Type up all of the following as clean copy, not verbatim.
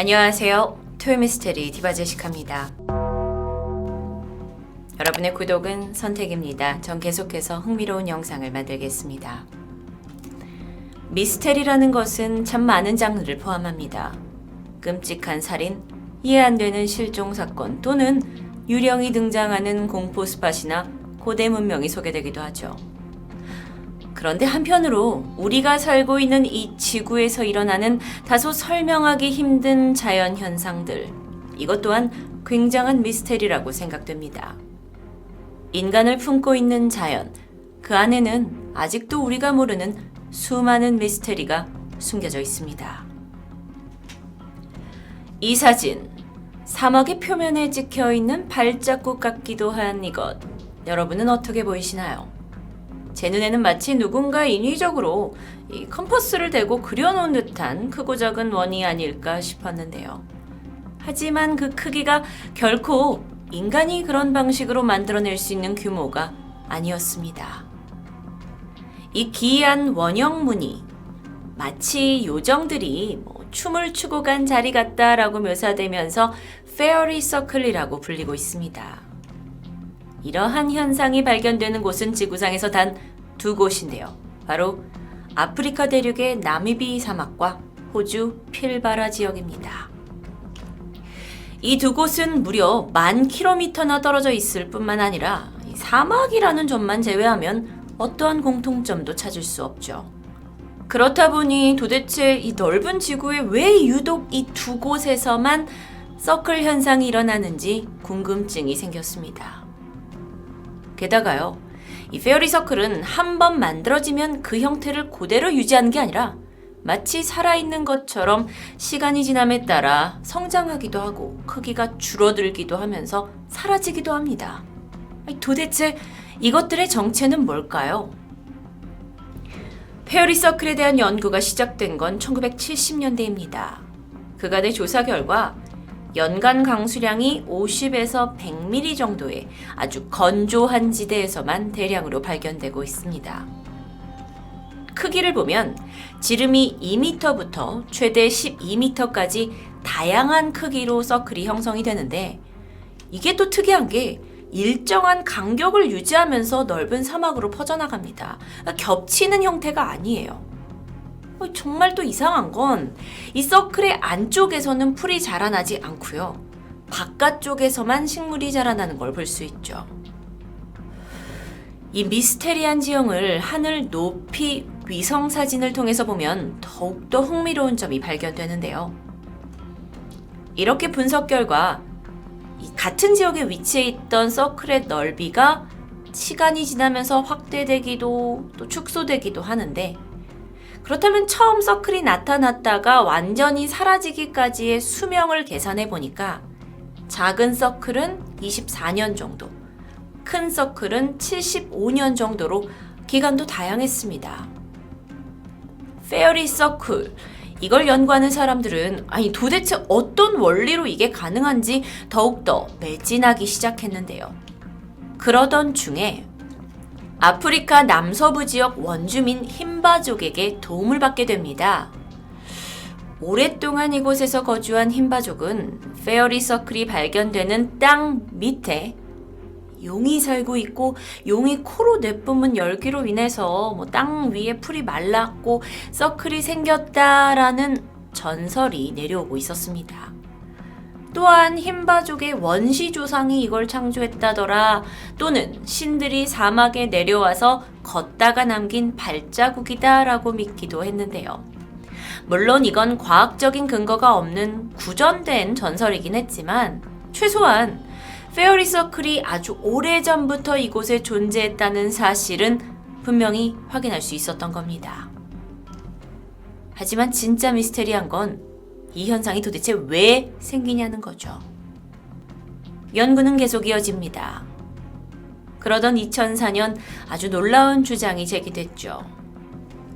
안녕하세요. 토요미스테리 디바제시카입니다. 여러분의 구독은 선택입니다. 전 계속해서 흥미로운 영상을 만들겠습니다. 미스테리라는 것은 참 많은 장르를 포함합니다. 끔찍한 살인, 이해 안 되는 실종 사건 또는 유령이 등장하는 공포 스팟이나 고대 문명이 소개되기도 하죠. 그런데 한편으로 우리가 살고 있는 이 지구에서 일어나는 다소 설명하기 힘든 자연 현상들, 이것 또한 굉장한 미스테리라고 생각됩니다. 인간을 품고 있는 자연, 그 안에는 아직도 우리가 모르는 수많은 미스테리가 숨겨져 있습니다. 이 사진, 사막의 표면에 찍혀있는 발자국 같기도 한 이것, 여러분은 어떻게 보이시나요? 제 눈에는 마치 누군가 인위적으로 이 컴퍼스를 대고 그려놓은 듯한 크고 작은 원이 아닐까 싶었는데요. 하지만 그 크기가 결코 인간이 그런 방식으로 만들어낼 수 있는 규모가 아니었습니다. 이 기이한 원형 무늬, 마치 요정들이 춤을 추고 간 자리 같다라고 묘사되면서 페어리 서클이라고 불리고 있습니다. 이러한 현상이 발견되는 곳은 지구상에서 단 두 곳인데요. 바로 아프리카 대륙의 나미비 사막과 호주 필바라 지역입니다. 이 두 곳은 무려 10,000km나 떨어져 있을 뿐만 아니라 사막이라는 점만 제외하면 어떠한 공통점도 찾을 수 없죠. 그렇다 보니 도대체 이 넓은 지구에 왜 유독 이 두 곳에서만 서클 현상이 일어나는지 궁금증이 생겼습니다. 게다가요, 이 페어리 서클은 한 번 만들어지면 그 형태를 그대로 유지하는 게 아니라 마치 살아있는 것처럼 시간이 지남에 따라 성장하기도 하고 크기가 줄어들기도 하면서 사라지기도 합니다. 도대체 이것들의 정체는 뭘까요? 페어리 서클에 대한 연구가 시작된 건 1970년대입니다. 그간의 조사 결과 연간 강수량이 50에서 100mm 정도의 아주 건조한 지대에서만 대량으로 발견되고 있습니다. 크기를 보면 지름이 2m부터 최대 12m까지 다양한 크기로 서클이 형성이 되는데, 이게 또 특이한 게 일정한 간격을 유지하면서 넓은 사막으로 퍼져나갑니다. 겹치는 형태가 아니에요. 정말 또 이상한 건 이 서클의 안쪽에서는 풀이 자라나지 않고요. 바깥쪽에서만 식물이 자라나는 걸 볼 수 있죠. 이 미스테리한 지형을 하늘 높이 위성 사진을 통해서 보면 더욱더 흥미로운 점이 발견되는데요. 이렇게 분석 결과 같은 지역에 위치해 있던 서클의 넓이가 시간이 지나면서 확대되기도 또 축소되기도 하는데, 그렇다면 처음 서클이 나타났다가 완전히 사라지기까지의 수명을 계산해 보니까 작은 서클은 24년 정도, 큰 서클은 75년 정도로 기간도 다양했습니다. 페어리 서클, 이걸 연구하는 사람들은 도대체 어떤 원리로 이게 가능한지 더욱더 매진하기 시작했는데요. 그러던 중에 아프리카 남서부 지역 원주민 힌바족에게 도움을 받게 됩니다. 오랫동안 이곳에서 거주한 힌바족은 페어리 서클이 발견되는 땅 밑에 용이 살고 있고, 용이 코로 내뿜은 열기로 인해서 땅 위에 풀이 말랐고 서클이 생겼다라는 전설이 내려오고 있었습니다. 또한 힌바족의 원시 조상이 이걸 창조했다더라, 또는 신들이 사막에 내려와서 걷다가 남긴 발자국이다라고 믿기도 했는데요. 물론 이건 과학적인 근거가 없는 구전된 전설이긴 했지만 최소한 페어리 서클이 아주 오래전부터 이곳에 존재했다는 사실은 분명히 확인할 수 있었던 겁니다. 하지만 진짜 미스테리한 건 이 현상이 도대체 왜 생기냐는 거죠. 연구는 계속 이어집니다. 그러던 2004년 아주 놀라운 주장이 제기됐죠.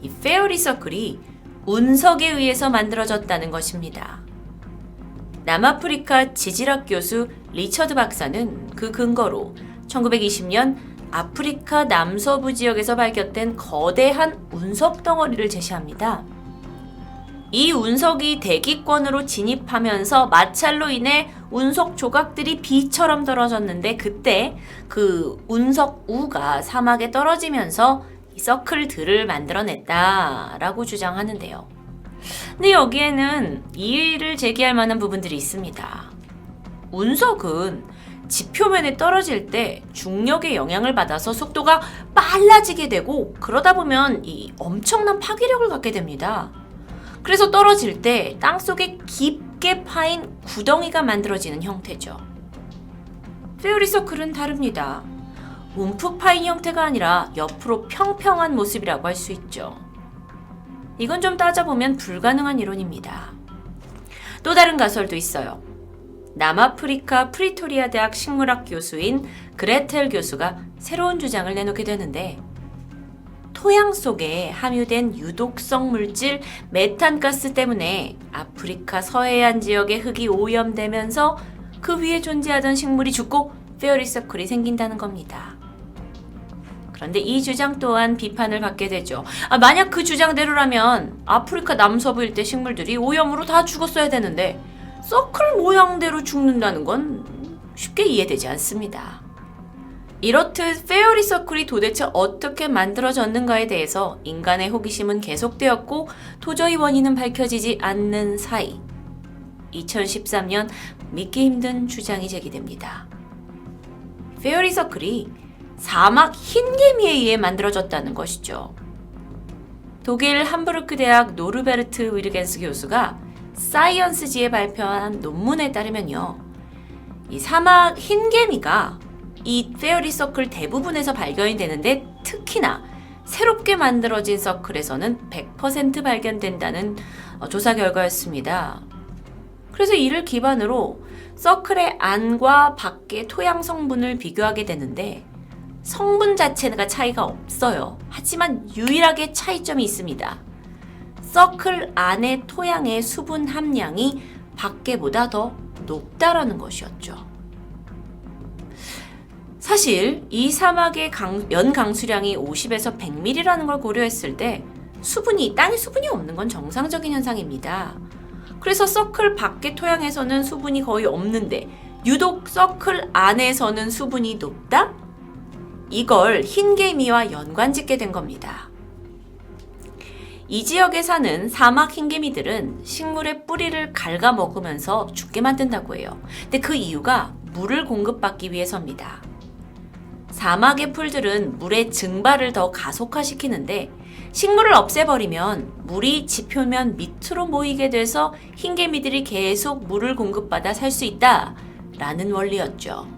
이 페어리 서클이 운석에 의해서 만들어졌다는 것입니다. 남아프리카 지질학 교수 리처드 박사는 그 근거로 1920년 아프리카 남서부 지역에서 발견된 거대한 운석 덩어리를 제시합니다. 이 운석이 대기권으로 진입하면서 마찰로 인해 운석 조각들이 비처럼 떨어졌는데 그때 그 운석 우가 사막에 떨어지면서 이 서클들을 만들어냈다라고 주장하는데요. 근데 여기에는 이의를 제기할 만한 부분들이 있습니다. 운석은 지표면에 떨어질 때 중력의 영향을 받아서 속도가 빨라지게 되고 그러다 보면 이 엄청난 파괴력을 갖게 됩니다. 그래서 떨어질 때 땅속에 깊게 파인 구덩이가 만들어지는 형태죠. 페어리 서클은 다릅니다. 움푹 파인 형태가 아니라 옆으로 평평한 모습이라고 할 수 있죠. 이건 좀 따져보면 불가능한 이론입니다. 또 다른 가설도 있어요. 남아프리카 프리토리아 대학 식물학 교수인 그레텔 교수가 새로운 주장을 내놓게 되는데 토양 속에 함유된 유독성 물질 메탄가스 때문에 아프리카 서해안 지역의 흙이 오염되면서 그 위에 존재하던 식물이 죽고 페어리 서클이 생긴다는 겁니다. 그런데 이 주장 또한 비판을 받게 되죠. 만약 그 주장대로라면 아프리카 남서부 일대 식물들이 오염으로 다 죽었어야 되는데 서클 모양대로 죽는다는 건 쉽게 이해되지 않습니다. 이렇듯 페어리 서클이 도대체 어떻게 만들어졌는가에 대해서 인간의 호기심은 계속되었고 도저히 원인은 밝혀지지 않는 사이 2013년 믿기 힘든 주장이 제기됩니다. 페어리 서클이 사막 흰개미에 의해 만들어졌다는 것이죠. 독일 함부르크 대학 노르베르트 위르겐스 교수가 사이언스지에 발표한 논문에 따르면요. 이 사막 흰개미가 이 페어리 서클 대부분에서 발견이 되는데 특히나 새롭게 만들어진 서클에서는 100% 발견된다는 조사 결과였습니다. 그래서 이를 기반으로 서클의 안과 밖의 토양 성분을 비교하게 되는데 성분 자체가 차이가 없어요. 하지만 유일하게 차이점이 있습니다. 서클 안의 토양의 수분 함량이 밖에보다 더 높다라는 것이었죠. 사실 이 사막의 연 강수량이 50에서 100ml라는 걸 고려했을 때 땅에 수분이 없는 건 정상적인 현상입니다. 그래서 서클 밖의 토양에서는 수분이 거의 없는데 유독 서클 안에서는 수분이 높다? 이걸 흰개미와 연관짓게 된 겁니다. 이 지역에 사는 사막 흰개미들은 식물의 뿌리를 갉아먹으면서 죽게 만든다고 해요. 근데 그 이유가 물을 공급받기 위해서입니다. 사막의 풀들은 물의 증발을 더 가속화시키는데 식물을 없애버리면 물이 지표면 밑으로 모이게 돼서 흰개미들이 계속 물을 공급받아 살 수 있다라는 원리였죠.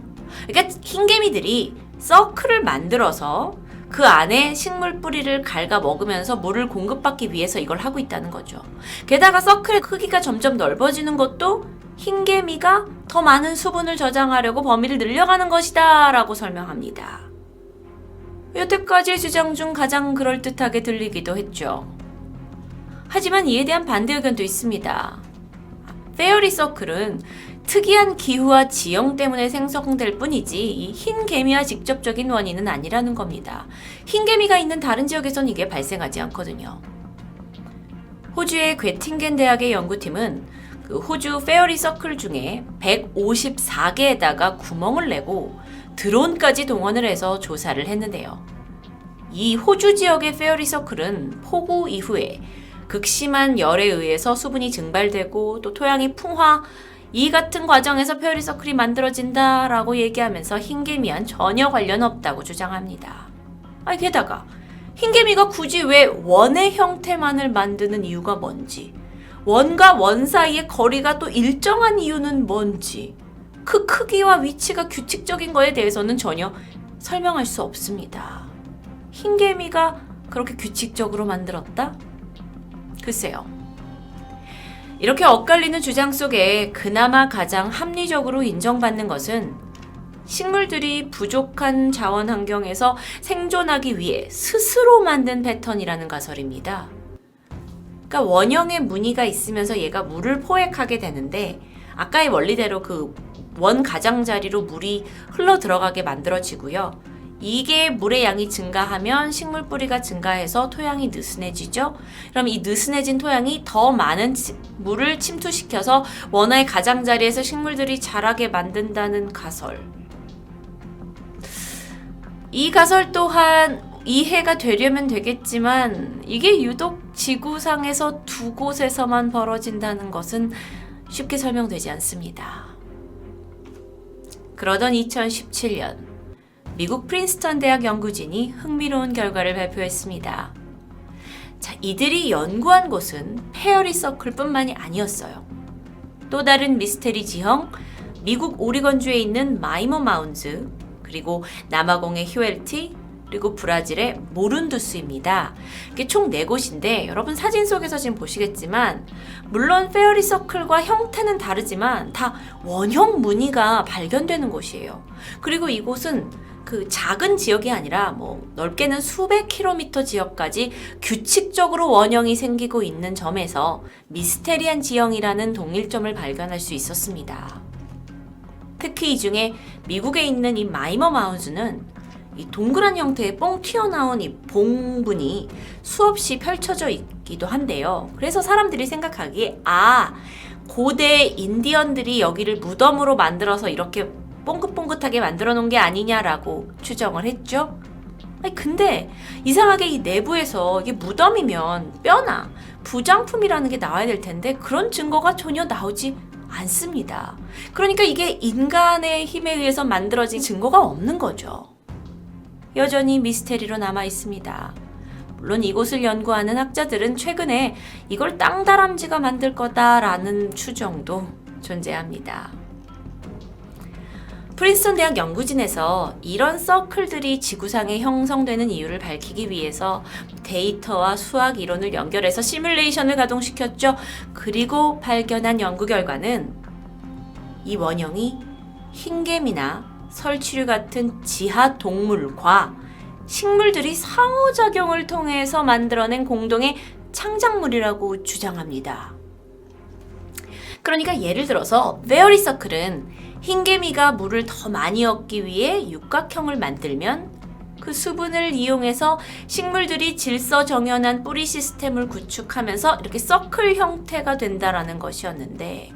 그러니까 흰개미들이 서클을 만들어서 그 안에 식물 뿌리를 갉아 먹으면서 물을 공급받기 위해서 이걸 하고 있다는 거죠. 게다가 서클의 크기가 점점 넓어지는 것도 흰개미가 더 많은 수분을 저장하려고 범위를 늘려가는 것이다 라고 설명합니다. 여태까지의 주장 중 가장 그럴듯하게 들리기도 했죠. 하지만 이에 대한 반대 의견도 있습니다. 페어리 서클은 특이한 기후와 지형 때문에 생성될 뿐이지 이 흰개미와 직접적인 원인은 아니라는 겁니다. 흰개미가 있는 다른 지역에선 이게 발생하지 않거든요. 호주의 괴팅겐 대학의 연구팀은 그 호주 페어리 서클 중에 154개에다가 구멍을 내고 드론까지 동원을 해서 조사를 했는데요. 이 호주 지역의 페어리 서클은 폭우 이후에 극심한 열에 의해서 수분이 증발되고 또 토양이 풍화, 이 같은 과정에서 페어리 서클이 만들어진다라고 얘기하면서 흰개미와는 전혀 관련 없다고 주장합니다. 게다가 흰개미가 굳이 왜 원의 형태만을 만드는 이유가 뭔지, 원과 원 사이의 거리가 또 일정한 이유는 뭔지, 그 크기와 위치가 규칙적인 거에 대해서는 전혀 설명할 수 없습니다. 흰개미가 그렇게 규칙적으로 만들었다? 글쎄요. 이렇게 엇갈리는 주장 속에 그나마 가장 합리적으로 인정받는 것은 식물들이 부족한 자원 환경에서 생존하기 위해 스스로 만든 패턴이라는 가설입니다. 그러니까 원형의 무늬가 있으면서 얘가 물을 포획하게 되는데 아까의 원리대로 그 원 가장자리로 물이 흘러 들어가게 만들어지고요. 이게 물의 양이 증가하면 식물 뿌리가 증가해서 토양이 느슨해지죠. 그럼 이 느슨해진 토양이 더 많은 물을 침투시켜서 원화의 가장자리에서 식물들이 자라게 만든다는 가설. 이 가설 또한 이해가 되려면 되겠지만 이게 유독 지구상에서 두 곳에서만 벌어진다는 것은 쉽게 설명되지 않습니다. 그러던 2017년 미국 프린스턴 대학 연구진이 흥미로운 결과를 발표했습니다. 자, 이들이 연구한 곳은 페어리 서클뿐만이 아니었어요. 또 다른 미스테리 지형, 미국 오리건주에 있는 마이머 마운즈, 그리고 남아공의 휴엘티, 그리고 브라질의 모룬두스입니다. 이게 총 4곳인데 여러분 사진 속에서 지금 보시겠지만 물론 페어리 서클과 형태는 다르지만 다 원형 무늬가 발견되는 곳이에요. 그리고 이곳은 그 작은 지역이 아니라 넓게는 수백 킬로미터 지역까지 규칙적으로 원형이 생기고 있는 점에서 미스테리한 지형이라는 동일점을 발견할 수 있었습니다. 특히 이 중에 미국에 있는 이 마이머 마운즈는 이 동그란 형태의 뻥 튀어나온 이 봉분이 수없이 펼쳐져 있기도 한데요. 그래서 사람들이 생각하기에 고대 인디언들이 여기를 무덤으로 만들어서 이렇게 뽕긋뽕긋하게 만들어 놓은 게 아니냐라고 추정을 했죠. 근데 이상하게 이 내부에서 이게 무덤이면 뼈나 부장품이라는 게 나와야 될 텐데 그런 증거가 전혀 나오지 않습니다. 그러니까 이게 인간의 힘에 의해서 만들어진 증거가 없는 거죠. 여전히 미스테리로 남아 있습니다. 물론 이곳을 연구하는 학자들은 최근에 이걸 땅다람쥐가 만들 거다라는 추정도 존재합니다. 프린스턴 대학 연구진에서 이런 서클들이 지구상에 형성되는 이유를 밝히기 위해서 데이터와 수학 이론을 연결해서 시뮬레이션을 가동시켰죠. 그리고 발견한 연구 결과는 이 원형이 흰개미나 설치류 같은 지하 동물과 식물들이 상호작용을 통해서 만들어낸 공동의 창작물이라고 주장합니다. 그러니까 예를 들어서 페어리 서클은 흰개미가 물을 더 많이 얻기 위해 육각형을 만들면 그 수분을 이용해서 식물들이 질서정연한 뿌리 시스템을 구축하면서 이렇게 서클 형태가 된다라는 것이었는데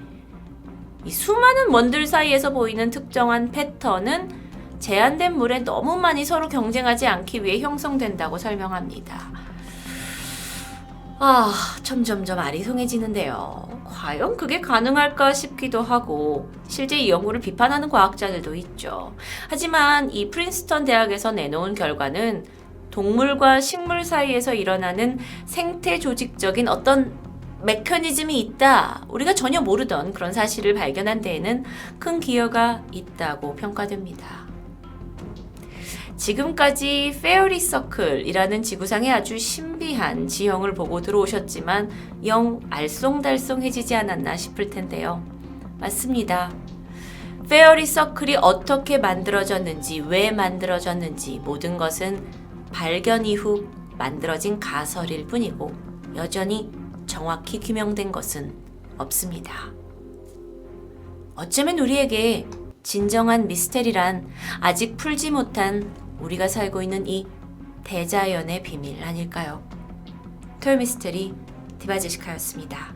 이 수많은 원들 사이에서 보이는 특정한 패턴은 제한된 물에 너무 많이 서로 경쟁하지 않기 위해 형성된다고 설명합니다. 점점점 아리송해지는데요. 과연 그게 가능할까 싶기도 하고 실제 이 연구를 비판하는 과학자들도 있죠. 하지만 이 프린스턴 대학에서 내놓은 결과는 동물과 식물 사이에서 일어나는 생태 조직적인 어떤 메커니즘이 있다. 우리가 전혀 모르던 그런 사실을 발견한 데에는 큰 기여가 있다고 평가됩니다. 지금까지 페어리 서클이라는 지구상의 아주 신비한 지형을 보고 들어오셨지만 영 알쏭달쏭해지지 않았나 싶을 텐데요. 맞습니다. 페어리 서클이 어떻게 만들어졌는지, 왜 만들어졌는지 모든 것은 발견 이후 만들어진 가설일 뿐이고 여전히 정확히 규명된 것은 없습니다. 어쩌면 우리에게 진정한 미스테리란 아직 풀지 못한 우리가 살고 있는 이 대자연의 비밀 아닐까요? 토요미스테리 디바제시카였습니다.